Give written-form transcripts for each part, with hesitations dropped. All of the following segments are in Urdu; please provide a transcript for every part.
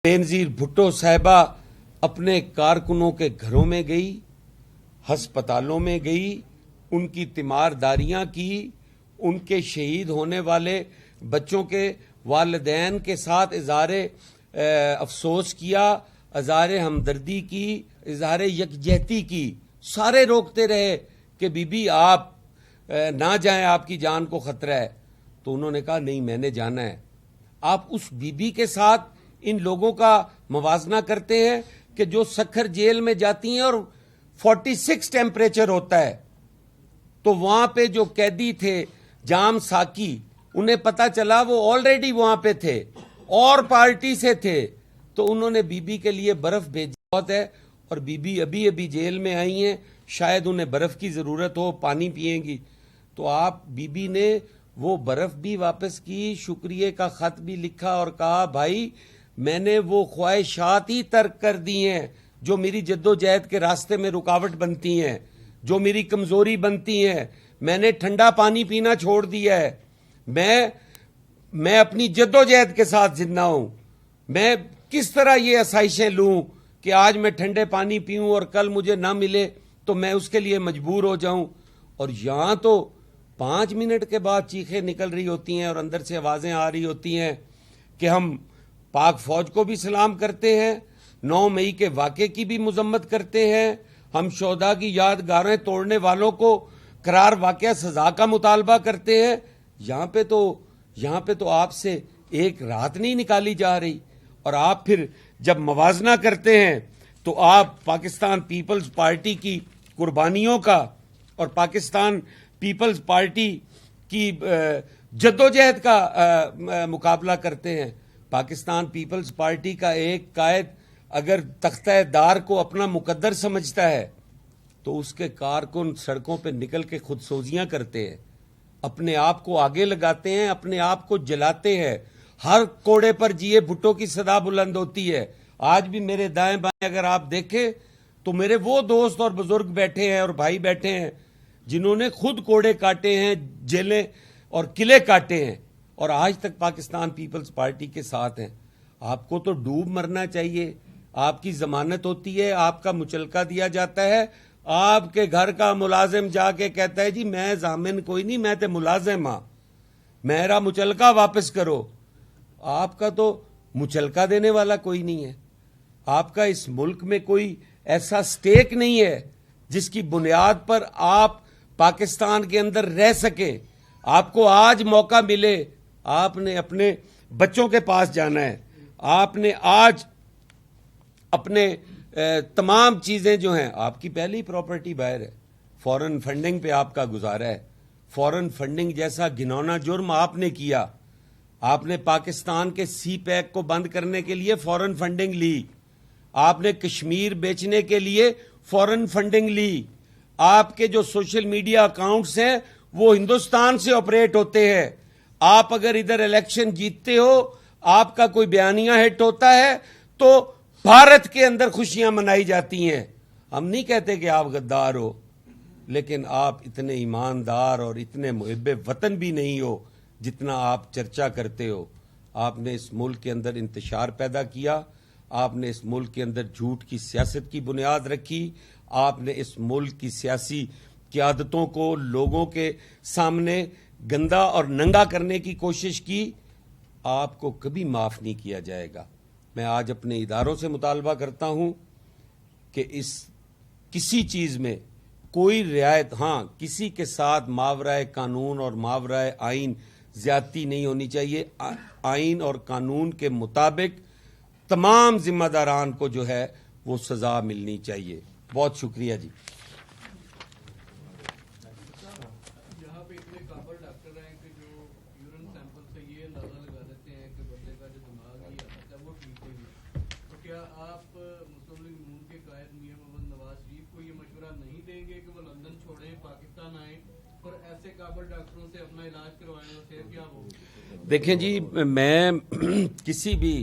بینظیر بھٹو صاحبہ اپنے کارکنوں کے گھروں میں گئی، ہسپتالوں میں گئی، ان کی تیمارداریاں کی، ان کے شہید ہونے والے بچوں کے والدین کے ساتھ اظہار افسوس کیا، اظہار ہمدردی کی، اظہار یکجہتی کی. سارے روکتے رہے کہ بی بی آپ نہ جائیں، آپ کی جان کو خطرہ ہے. تو انہوں نے کہا نہیں، میں نے جانا ہے. آپ اس بی بی کے ساتھ ان لوگوں کا موازنہ کرتے ہیں کہ جو سکھر جیل میں جاتی ہیں اور 46 ٹیمپریچر ہوتا ہے. تو وہاں پہ جو قیدی تھے جام ساکی، انہیں پتا چلا وہ آلریڈی وہاں پہ تھے اور پارٹی سے تھے، تو انہوں نے بی بی کے لیے برف بھیجی بہت ہے، اور بی بی ابھی جیل میں آئی ہیں، شاید انہیں برف کی ضرورت ہو، پانی پئیں گی. تو آپ بی بی نے وہ برف بھی واپس کی، شکریہ کا خط بھی لکھا اور کہا بھائی میں نے وہ خواہشات ہی ترک کر دی ہیں جو میری جدوجہد کے راستے میں رکاوٹ بنتی ہیں، جو میری کمزوری بنتی ہیں. میں نے ٹھنڈا پانی پینا چھوڑ دیا ہے. میں اپنی جدوجہد کے ساتھ زندہ ہوں. میں کس طرح یہ آسائشیں لوں کہ آج میں ٹھنڈے پانی پیوں اور کل مجھے نہ ملے تو میں اس کے لیے مجبور ہو جاؤں. اور یہاں تو 5 منٹ کے بعد چیخیں نکل رہی ہوتی ہیں اور اندر سے آوازیں آ رہی ہوتی ہیں کہ ہم پاک فوج کو بھی سلام کرتے ہیں، 9 مئی کے واقعے کی بھی مذمت کرتے ہیں، ہم شہداء کی یادگاریں توڑنے والوں کو قرار واقعہ سزا کا مطالبہ کرتے ہیں. یہاں پہ تو آپ سے ایک رات نہیں نکالی جا رہی. اور آپ پھر جب موازنہ کرتے ہیں تو آپ پاکستان پیپلز پارٹی کی قربانیوں کا اور پاکستان پیپلز پارٹی کی جدوجہد کا مقابلہ کرتے ہیں. پاکستان پیپلز پارٹی کا ایک قائد اگر تختہ دار کو اپنا مقدر سمجھتا ہے تو اس کے کارکن سڑکوں پہ نکل کے خودسوزیاں کرتے ہیں، اپنے آپ کو آگے لگاتے ہیں، اپنے آپ کو جلاتے ہیں. ہر کوڑے پر جیے بھٹو کی صدا بلند ہوتی ہے. آج بھی میرے دائیں بائیں اگر آپ دیکھیں تو میرے وہ دوست اور بزرگ بیٹھے ہیں اور بھائی بیٹھے ہیں جنہوں نے خود کوڑے کاٹے ہیں، جیلیں اور قلعے کاٹے ہیں، اور آج تک پاکستان پیپلز پارٹی کے ساتھ ہیں. آپ کو تو ڈوب مرنا چاہیے. آپ کی ضمانت ہوتی ہے، آپ کا مچلکا دیا جاتا ہے، آپ کے گھر کا ملازم جا کے کہتا ہے جی میں ضامن کوئی نہیں، میں تے ملازم ہاں، میرا مچلکا واپس کرو. آپ کا تو مچلکا دینے والا کوئی نہیں ہے. آپ کا اس ملک میں کوئی ایسا سٹیک نہیں ہے جس کی بنیاد پر آپ پاکستان کے اندر رہ سکیں. آپ کو آج موقع ملے، آپ نے اپنے بچوں کے پاس جانا ہے. آپ نے آج اپنے تمام چیزیں جو ہیں، آپ کی پہلی پراپرٹی باہر ہے، فورن فنڈنگ پہ آپ کا گزارا ہے. فورن فنڈنگ جیسا گھناؤنا جرم آپ نے کیا. آپ نے پاکستان کے سی پیک کو بند کرنے کے لیے فورن فنڈنگ لی. آپ نے کشمیر بیچنے کے لیے فورن فنڈنگ لی. آپ کے جو سوشل میڈیا اکاؤنٹس ہیں وہ ہندوستان سے آپریٹ ہوتے ہیں. آپ اگر ادھر الیکشن جیتتے ہو، آپ کا کوئی بیانیہ ہٹ ہوتا ہے تو بھارت کے اندر خوشیاں منائی جاتی ہیں. ہم نہیں کہتے کہ آپ غدار ہو، لیکن آپ اتنے ایماندار اور اتنے محب وطن بھی نہیں ہو جتنا آپ چرچا کرتے ہو. آپ نے اس ملک کے اندر انتشار پیدا کیا، آپ نے اس ملک کے اندر جھوٹ کی سیاست کی بنیاد رکھی، آپ نے اس ملک کی سیاسی قیادتوں کو لوگوں کے سامنے گندا اور ننگا کرنے کی کوشش کی. آپ کو کبھی معاف نہیں کیا جائے گا. میں آج اپنے اداروں سے مطالبہ کرتا ہوں کہ کسی چیز میں کوئی رعایت، ہاں کسی کے ساتھ ماورائے قانون اور ماورائے آئین زیادتی نہیں ہونی چاہیے. آئین اور قانون کے مطابق تمام ذمہ داران کو جو ہے وہ سزا ملنی چاہیے. بہت شکریہ جی. یہاں پہ اتنے قابل ڈاکٹر ہیں کہ جو یورین سیمپل سے یہ اندازہ لگا دیتے ہیں کہ بندے کا جو دماغی حالت ہے وہ ٹھیک نہیں ہے. تو کیا آپ مسلم لیگ نون کے قائد میاں محمد نواز شریف کو یہ مشورہ نہیں دیں گے کہ وہ لندن چھوڑیں، پاکستان آئیں اور ایسے قابل ڈاکٹروں سے اپنا علاج کروائیں اور صحت یاب ہو؟ دیکھیں جی، میں کسی بھی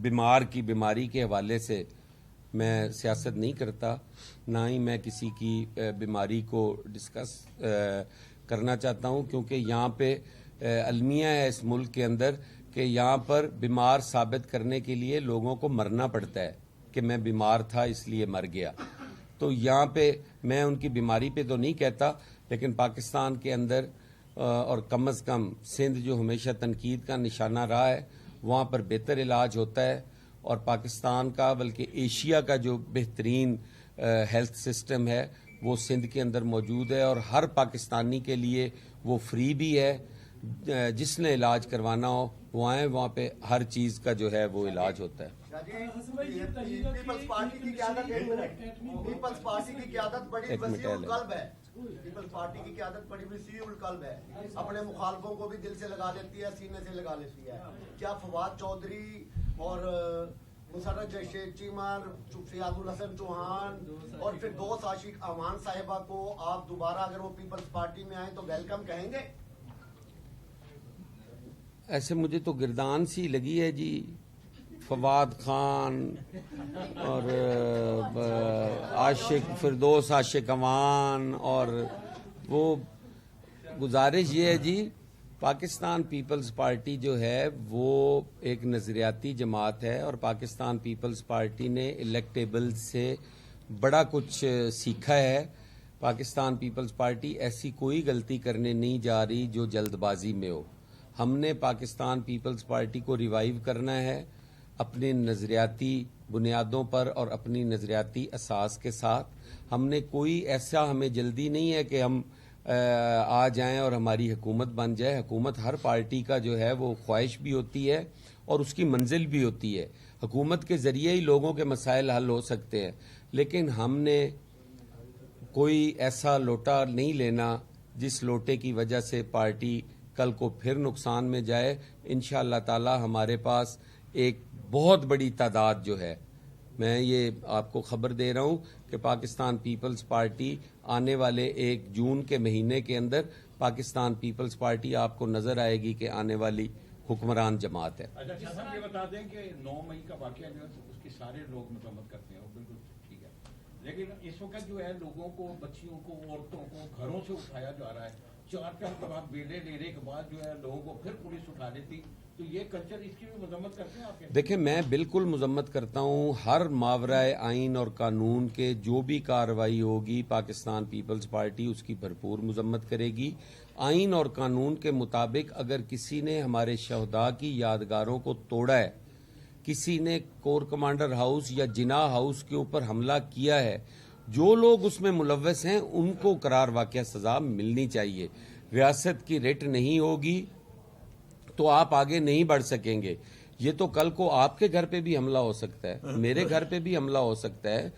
بیمار کی بیماری کے حوالے سے میں سیاست نہیں کرتا، نہ ہی میں کسی کی بیماری کو ڈسکس کرنا چاہتا ہوں، کیونکہ یہاں پہ المیہ ہے اس ملک کے اندر کہ یہاں پر بیمار ثابت کرنے کے لیے لوگوں کو مرنا پڑتا ہے کہ میں بیمار تھا اس لیے مر گیا. تو یہاں پہ میں ان کی بیماری پہ تو نہیں کہتا، لیکن پاکستان کے اندر اور کم از کم سندھ جو ہمیشہ تنقید کا نشانہ رہا ہے، وہاں پر بہتر علاج ہوتا ہے. اور پاکستان کا بلکہ ایشیا کا جو بہترین ہیلتھ سسٹم ہے وہ سندھ کے اندر موجود ہے، اور ہر پاکستانی کے لیے وہ فری بھی ہے. جس نے علاج کروانا ہو وہ آئیں، وہاں پہ ہر چیز کا جو ہے وہ علاج ہوتا ہے. پیپلز پارٹی کی قیادت پیپلز پارٹی کی قیادت بڑی وسیع القلب ہے. پیپلز پارٹی کی قیادت بڑی وسیع القلب ہے، اپنے مخالفوں کو بھی دل سے لگا لیتی ہے، سینے سے لگا لیتی ہے. کیا فواد چودھری اور مسرت جیشیخ چیمر، سیاد الحسن چوہان اور پھر دوست عاشق امان صاحبہ کو آپ دوبارہ اگر وہ پیپلز پارٹی میں آئیں تو ویلکم کہیں گے؟ ایسے مجھے تو گردان سی لگی ہے جی، فواد خان اور عاشق فردوس عاشق امان. اور وہ گزارش یہ ہے جی، پاکستان پیپلز پارٹی جو ہے وہ ایک نظریاتی جماعت ہے، اور پاکستان پیپلز پارٹی نے الیکٹیبل سے بڑا کچھ سیکھا ہے. پاکستان پیپلز پارٹی ایسی کوئی غلطی کرنے نہیں جا رہی جو جلد بازی میں ہو. ہم نے پاکستان پیپلز پارٹی کو ریوائیو کرنا ہے اپنے نظریاتی بنیادوں پر اور اپنی نظریاتی اساس کے ساتھ. ہم نے کوئی ایسا ہمیں جلدی نہیں ہے کہ ہم آ جائیں اور ہماری حکومت بن جائے. حکومت ہر پارٹی کا جو ہے وہ خواہش بھی ہوتی ہے اور اس کی منزل بھی ہوتی ہے. حکومت کے ذریعے ہی لوگوں کے مسائل حل ہو سکتے ہیں، لیکن ہم نے کوئی ایسا لوٹا نہیں لینا جس لوٹے کی وجہ سے پارٹی کل کو پھر نقصان میں جائے. انشاءاللہ تعالی ہمارے پاس ایک بہت بڑی تعداد جو ہے، میں یہ آپ کو خبر دے رہا ہوں کہ پاکستان پیپلز پارٹی آنے والے 1 جون کے مہینے کے اندر پاکستان پیپلز پارٹی آپ کو نظر آئے گی کہ آنے والی حکمران جماعت ہے. اچھا صاحب یہ بتا دیں کہ 9 مئی کا واقعہ جو ہے اس کی سارے لوگ مذمت کرتے ہیں، وہ بالکل ٹھیک ہے، لیکن اس وقت جو ہے لوگوں کو، بچیوں کو، عورتوں کو گھروں سے اٹھایا جا رہا ہے. 4 کے بعد بیلے لینے کے بعد جو ہے لوگوں کو پھر پولیس اٹھا لیتی، تو یہ کلچر، اس کی بھی مذمت کرتے ہیں آپ؟ دیکھیں میں بالکل مذمت کرتا ہوں. ہر ماورائے آئین اور قانون کے جو بھی کارروائی ہوگی پاکستان پیپلز پارٹی اس کی بھرپور مذمت کرے گی. آئین اور قانون کے مطابق اگر کسی نے ہمارے شہداء کی یادگاروں کو توڑا ہے، کسی نے کور کمانڈر ہاؤس یا جناح ہاؤس کے اوپر حملہ کیا ہے، جو لوگ اس میں ملوث ہیں ان کو قرار واقعہ سزا ملنی چاہیے. ریاست کی ریٹ نہیں ہوگی تو آپ آگے نہیں بڑھ سکیں گے. یہ تو کل کو آپ کے گھر پہ بھی حملہ ہو سکتا ہے، میرے گھر پہ بھی حملہ ہو سکتا ہے.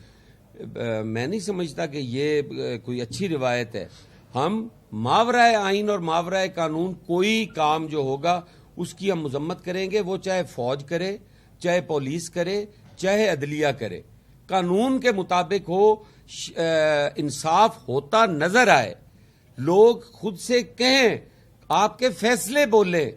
میں نہیں سمجھتا کہ یہ کوئی اچھی روایت ہے. ہم ماورائے آئین اور ماورائے قانون کوئی کام جو ہوگا اس کی ہم مذمت کریں گے، وہ چاہے فوج کرے، چاہے پولیس کرے، چاہے عدلیہ کرے. قانون کے مطابق ہو، انصاف ہوتا نظر آئے، لوگ خود سے کہیں، آپ کے فیصلے بولیں.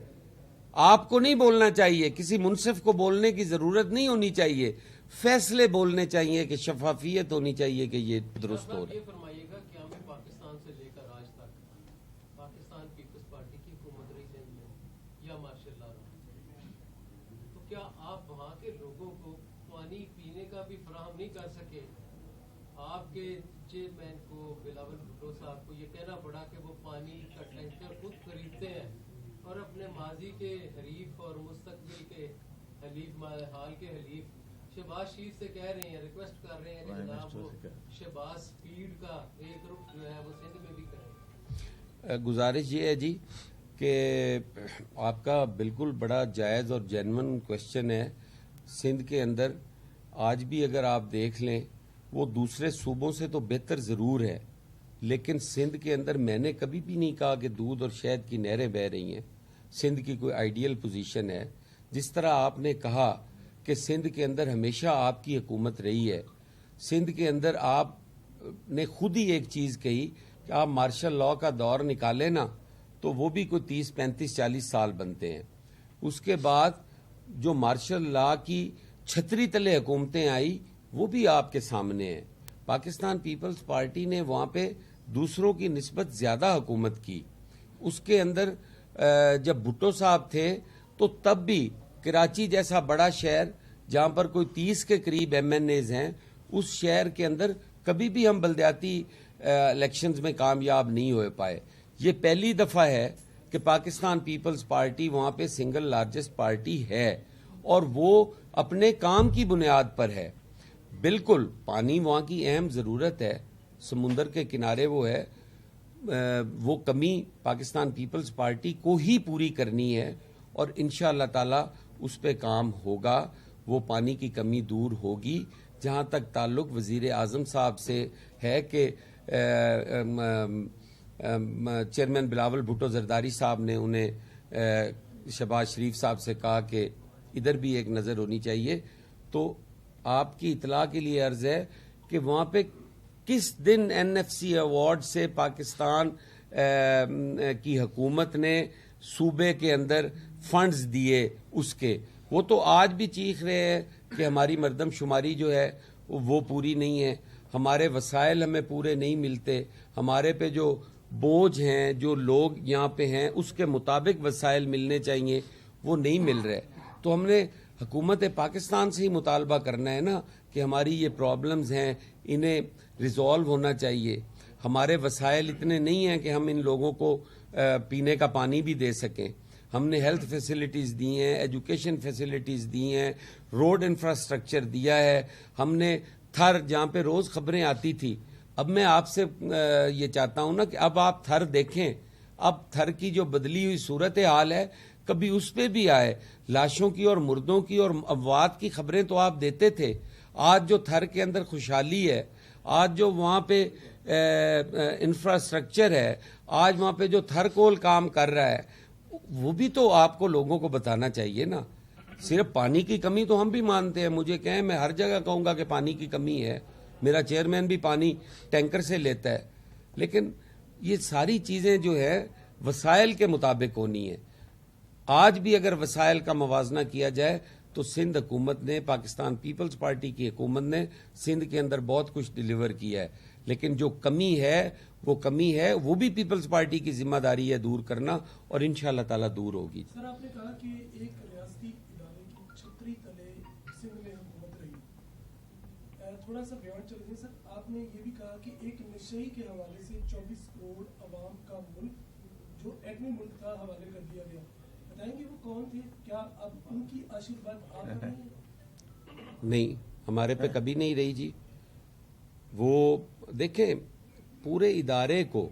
آپ کو نہیں بولنا چاہیے، کسی منصف کو بولنے کی ضرورت نہیں ہونی چاہیے. فیصلے بولنے چاہیے کہ شفافیت ہونی چاہیے کہ یہ درست ہو رہا ہے. یہ فرمائیے گا کہ ہمیں پاکستان سے لے کر آج تک پاکستان پیپلز پارٹی کی حکومت رہی سندھ میں یا ماشاء اللہ، تو کیا آپ وہاں کے لوگوں کو پانی پینے کا بھی فراہم نہیں کر سکے؟ آپ کے چیئرمین کو بلاول بھٹو صاحب کو یہ کہنا پڑا کہ وہ پانی کا ٹینکر خود خریدتے ہیں اور اپنے ماضی کے حریف اور مستقبل کے حلیف، حال کے حلیف شہباز شریف سے کہہ رہے ہیں، ریکویسٹ کر رہے ہیں کہ جناب وہ شہباز فیلڈ کا ایک رخ جو ہے وہ سندھ میں بھی کریں. گزارش یہ ہے جی کہ آپ کا بالکل بڑا جائز اور جینون کوشچن ہے. سندھ کے اندر آج بھی اگر آپ دیکھ لیں وہ دوسرے صوبوں سے تو بہتر ضرور ہے، لیکن سندھ کے اندر میں نے کبھی بھی نہیں کہا کہ دودھ اور شہد کی نہریں بہہ رہی ہیں. سندھ کی کوئی آئیڈیل پوزیشن ہے. جس طرح آپ نے کہا کہ سندھ کے اندر ہمیشہ آپ کی حکومت رہی ہے، سندھ کے اندر آپ نے خود ہی ایک چیز کہی کہ آپ مارشل لاء کا دور نکالیں نا تو وہ بھی کوئی 30 35 40 سال بنتے ہیں. اس کے بعد جو مارشل لاء کی چھتری تلے حکومتیں آئی وہ بھی آپ کے سامنے ہیں. پاکستان پیپلز پارٹی نے وہاں پہ دوسروں کی نسبت زیادہ حکومت کی. اس کے اندر جب بھٹو صاحب تھے تو تب بھی کراچی جیسا بڑا شہر جہاں پر کوئی 30 کے قریب MNAs ہیں، اس شہر کے اندر کبھی بھی ہم بلدیاتی الیکشنز میں کامیاب نہیں ہو پائے. یہ پہلی دفعہ ہے کہ پاکستان پیپلز پارٹی وہاں پہ سنگل لارجسٹ پارٹی ہے، اور وہ اپنے کام کی بنیاد پر ہے. بالکل پانی وہاں کی اہم ضرورت ہے، سمندر کے کنارے وہ ہے، وہ کمی پاکستان پیپلز پارٹی کو ہی پوری کرنی ہے، اور انشاءاللہ تعالی اس پہ کام ہوگا. وہ پانی کی کمی دور ہوگی. جہاں تک تعلق وزیر اعظم صاحب سے ہے کہ چیئرمین بلاول بھٹو زرداری صاحب نے انہیں شہباز شریف صاحب سے کہا کہ ادھر بھی ایک نظر ہونی چاہیے، تو آپ کی اطلاع کے لیے عرض ہے کہ وہاں پہ کس دن NFC ایوارڈ سے پاکستان کی حکومت نے صوبے کے اندر فنڈز دیے اس کے، وہ تو آج بھی چیخ رہے ہیں کہ ہماری مردم شماری جو ہے وہ پوری نہیں ہے، ہمارے وسائل ہمیں پورے نہیں ملتے، ہمارے پہ جو بوجھ ہیں، جو لوگ یہاں پہ ہیں اس کے مطابق وسائل ملنے چاہیے، وہ نہیں مل رہے. تو ہم نے حکومت پاکستان سے ہی مطالبہ کرنا ہے نا کہ ہماری یہ پرابلمز ہیں، انہیں ریزالو ہونا چاہیے. ہمارے وسائل اتنے نہیں ہیں کہ ہم ان لوگوں کو پینے کا پانی بھی دے سکیں. ہم نے ہیلتھ فیسلٹیز دی ہیں، ایجوکیشن فیسلٹیز دی ہیں، روڈ انفراسٹرکچر دیا ہے. ہم نے تھر جہاں پہ روز خبریں آتی تھی، اب میں آپ سے یہ چاہتا ہوں نا کہ اب آپ تھر دیکھیں، اب تھر کی جو بدلی ہوئی صورت حال ہے کبھی اس پہ بھی آئے. لاشوں کی اور مردوں کی اور اموات کی خبریں تو آپ دیتے تھے. آج جو تھر کے اندر خوشحالی ہے، آج جو وہاں پہ انفراسٹرکچر ہے، آج وہاں پہ جو تھر کول کام کر رہا ہے، وہ بھی تو آپ کو لوگوں کو بتانا چاہیے نا. صرف پانی کی کمی تو ہم بھی مانتے ہیں، مجھے کہیں میں ہر جگہ کہوں گا کہ پانی کی کمی ہے، میرا چیئرمین بھی پانی ٹینکر سے لیتا ہے، لیکن یہ ساری چیزیں جو ہے وسائل کے مطابق ہونی ہے. آج بھی اگر وسائل کا موازنہ کیا جائے تو سندھ حکومت نے، پاکستان پیپلز پارٹی کی حکومت نے سندھ کے اندر بہت کچھ ڈیلیور کیا ہے، لیکن جو کمی ہے وہ کمی ہے، وہ بھی پیپلز پارٹی کی ذمہ داری ہے دور کرنا، اور انشاءاللہ تعالی دور ہوگی. سر آپ نے کہا کہ ایک ریاستی ادارے کی چھتری تلے سندھ میں حکومت رہی، تھوڑا سا بیان چلیں سر. آپ نے یہ بھی کہا کہ ایک نشئی کے حوالے سے 24 کروڑ عوام کا ملک جو ایٹمی ملک تھا حوالے کر دیا گیا. بتائیں گے وہ کون تھے؟ کیا اب ان کی آشیرواد آپ رہے ہیں؟ نہیں، ہمارے پہ کبھی نہیں رہی جی. وہ دیکھیں، پورے ادارے کو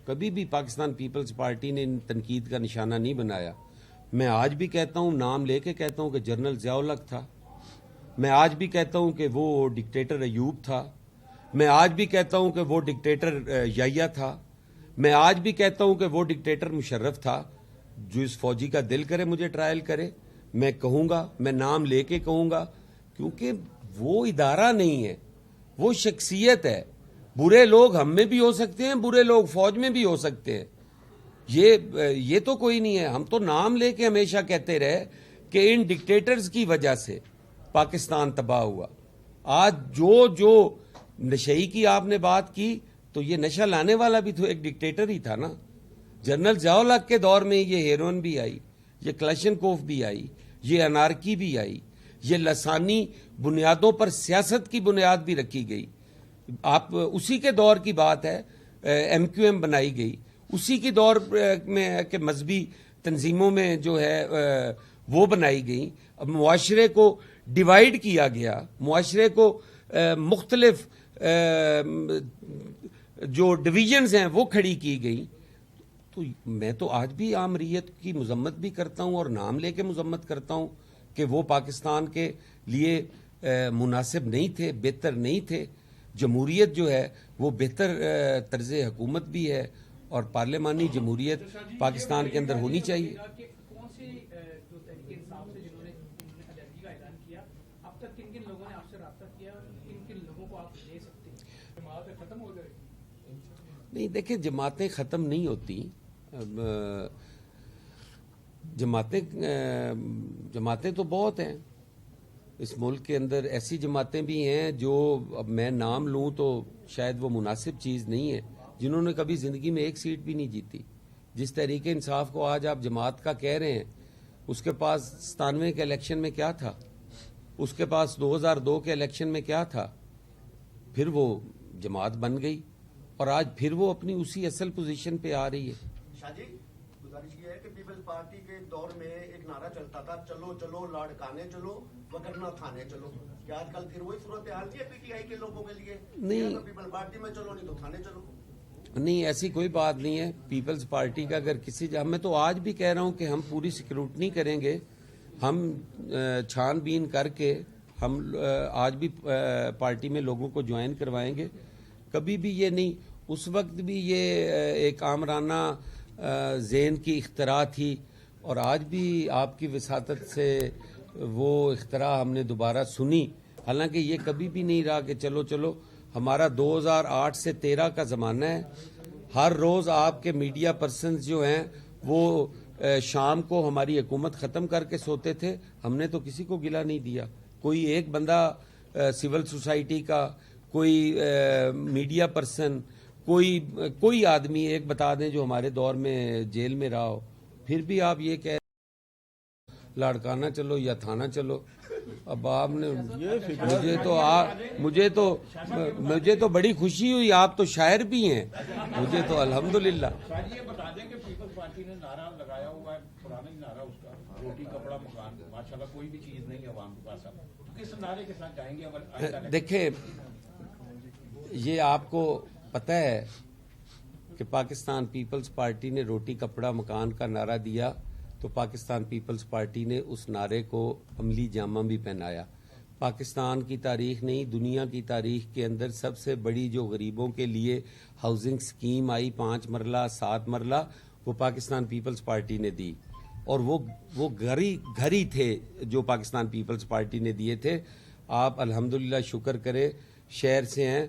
کبھی بھی پاکستان پیپلز پارٹی نے تنقید کا نشانہ نہیں بنایا. میں آج بھی کہتا ہوں، نام لے کے کہتا ہوں کہ جنرل ضیاء الحق تھا. میں آج بھی کہتا ہوں کہ وہ ڈکٹیٹر ایوب تھا. میں آج بھی کہتا ہوں کہ وہ ڈکٹیٹر یحییٰ تھا. میں آج بھی کہتا ہوں کہ وہ ڈکٹیٹر مشرف تھا. جو اس فوجی کا دل کرے مجھے ٹرائل کرے، میں کہوں گا، میں نام لے کے کہوں گا، کیونکہ وہ ادارہ نہیں ہے، وہ شخصیت ہے. برے لوگ ہم میں بھی ہو سکتے ہیں، برے لوگ فوج میں بھی ہو سکتے ہیں. یہ تو کوئی نہیں ہے. ہم تو نام لے کے ہمیشہ کہتے رہے کہ ان ڈکٹیٹرز کی وجہ سے پاکستان تباہ ہوا. آج جو نشئی کی آپ نے بات کی، تو یہ نشہ لانے والا بھی تو ایک ڈکٹیٹر ہی تھا نا. جنرل ضیاء الحق کے دور میں یہ ہیروئن بھی آئی، یہ کلاشنکوف بھی آئی، یہ انارکی بھی آئی، یہ لسانی بنیادوں پر سیاست کی بنیاد بھی رکھی گئی. آپ اسی کے دور کی بات ہے، MQM بنائی گئی، اسی کی دور میں کہ مذہبی تنظیموں میں جو ہے وہ بنائی گئی. اب معاشرے کو ڈیوائیڈ کیا گیا، معاشرے کو مختلف جو ڈویژنز ہیں وہ کھڑی کی گئی. تو میں تو آج بھی آمریت کی مذمت بھی کرتا ہوں اور نام لے کے مذمت کرتا ہوں کہ وہ پاکستان کے لیے مناسب نہیں تھے، بہتر نہیں تھے. جمہوریت جو ہے وہ بہتر طرز حکومت بھی ہے، اور پارلیمانی جمہوریت پاکستان کے اندر ہونی چاہیے. کون سے جو تحریک انصاف سے جنہوں نے علیحدگی کا اعلان کیا، اب تک کن کن لوگوں نے آپ سے رابطہ کیا، کن کن لوگوں کو آپ دے سکتے ہیں؟ جماعتیں ختم ہو جائے؟ نہیں، دیکھیں، جماعتیں ختم نہیں ہوتی. جماعتیں تو بہت ہیں اس ملک کے اندر. ایسی جماعتیں بھی ہیں جو، اب میں نام لوں تو شاید وہ مناسب چیز نہیں ہے، جنہوں نے کبھی زندگی میں ایک سیٹ بھی نہیں جیتی. جس تحریک انصاف کو آج آپ جماعت کا کہہ رہے ہیں، اس کے پاس 97 کے الیکشن میں کیا تھا, اس کے پاس 2002 کے الیکشن میں کیا تھا, پھر وہ جماعت بن گئی اور آج پھر وہ اپنی اسی اصل پوزیشن پہ آ رہی ہے. شاہ جی گزارش یہ ہے کہ پیپلز پارٹی کے دور میں ایک نعرہ چلتا تھا, چلو چلو لاڑکانے چلو وگرنہ تھانے چلو, کیا آج کل پھر وہی صورتحال نہیں ہے پی ٹی آئی کے لوگوں کے لیے؟ نہیں, پیپلز پارٹی میں چلو نہیں تو تھانے چلو. نہیں ایسی کوئی بات نہیں ہے. پیپلز پارٹی کا اگر کسی میں تو آج بھی کہہ رہا ہوں کہ ہم پوری سیکیورٹی کریں گے, ہم چھان بین کر کے ہم آج بھی پارٹی میں لوگوں کو جوائن کروائیں گے. کبھی بھی یہ نہیں, اس وقت بھی یہ ایک آمرانہ ذہن کی اختراع تھی اور آج بھی آپ کی وساطت سے وہ اختراع ہم نے دوبارہ سنی. حالانکہ یہ کبھی بھی نہیں رہا کہ چلو چلو. ہمارا 2008 سے 13 کا زمانہ ہے. ہر روز آپ کے میڈیا پرسنز جو ہیں وہ شام کو ہماری حکومت ختم کر کے سوتے تھے. ہم نے تو کسی کو گلہ نہیں دیا. کوئی ایک بندہ سول سوسائٹی کا, کوئی میڈیا پرسن, کوئی آدمی ایک بتا دیں جو ہمارے دور میں جیل میں رہا ہو. پھر بھی آپ یہ کہہ لاڑکانہ چلو یا تھانہ چلو. اب آپ نے مجھے تو بڑی خوشی ہوئی, آپ تو شاعر بھی ہیں, مجھے تو الحمدللہ. شاید یہ بتا دیں کہ پیپلز پارٹی نے نعرہ لگایا ہوا ہے, پرانا ہی نعرہ اس کا, روٹی کپڑا مکان, ماشاءاللہ کوئی بھی چیز نہیں ہے عوام کے پاس. اب کس نعرے کے ساتھ جائیں گے؟ دیکھیں, یہ آپ کو پتہ ہے کہ پاکستان پیپلز پارٹی نے روٹی کپڑا مکان کا نعرہ دیا تو پاکستان پیپلز پارٹی نے اس نعرے کو عملی جامہ بھی پہنایا. پاکستان کی تاریخ نہیں, دنیا کی تاریخ کے اندر سب سے بڑی جو غریبوں کے لیے ہاؤسنگ سکیم آئی 5 مرلہ 7 مرلہ, وہ پاکستان پیپلز پارٹی نے دی. اور وہ گھر ہی تھے جو پاکستان پیپلز پارٹی نے دیے تھے. آپ الحمدللہ شکر کرے, شہر سے ہیں,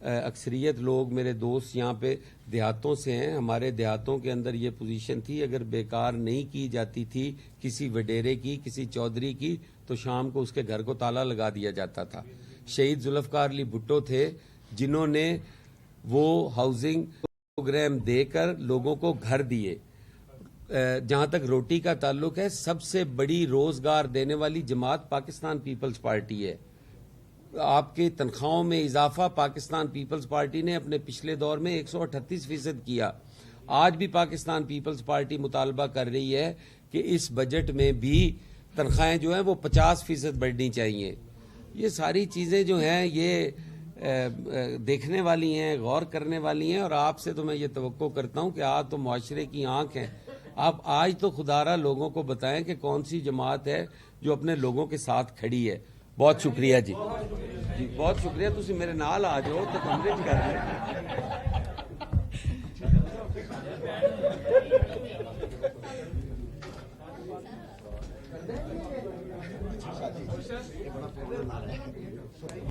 اکثریت لوگ میرے دوست یہاں پہ دیہاتوں سے ہیں. ہمارے دیہاتوں کے اندر یہ پوزیشن تھی, اگر بیکار نہیں کی جاتی تھی کسی وڈیرے کی, کسی چودھری کی, تو شام کو اس کے گھر کو تالا لگا دیا جاتا تھا. شہید ذوالفقار علی بھٹو تھے جنہوں نے وہ ہاؤسنگ پروگرام دے کر لوگوں کو گھر دیے. جہاں تک روٹی کا تعلق ہے, سب سے بڑی روزگار دینے والی جماعت پاکستان پیپلز پارٹی ہے. آپ کے تنخواہوں میں اضافہ پاکستان پیپلز پارٹی نے اپنے پچھلے دور میں 138% کیا. آج بھی پاکستان پیپلز پارٹی مطالبہ کر رہی ہے کہ اس بجٹ میں بھی تنخواہیں جو ہیں وہ 50% بڑھنی چاہیے. یہ ساری چیزیں جو ہیں یہ دیکھنے والی ہیں, غور کرنے والی ہیں. اور آپ سے تو میں یہ توقع کرتا ہوں کہ آپ تو معاشرے کی آنکھ ہیں, آپ آج تو خدارہ لوگوں کو بتائیں کہ کون سی جماعت ہے جو اپنے لوگوں کے ساتھ کھڑی ہے. بہت شکریہ جی, بہت شکریہ. تسی میرے نال آ جاؤ تو کمرے چ کر لیں.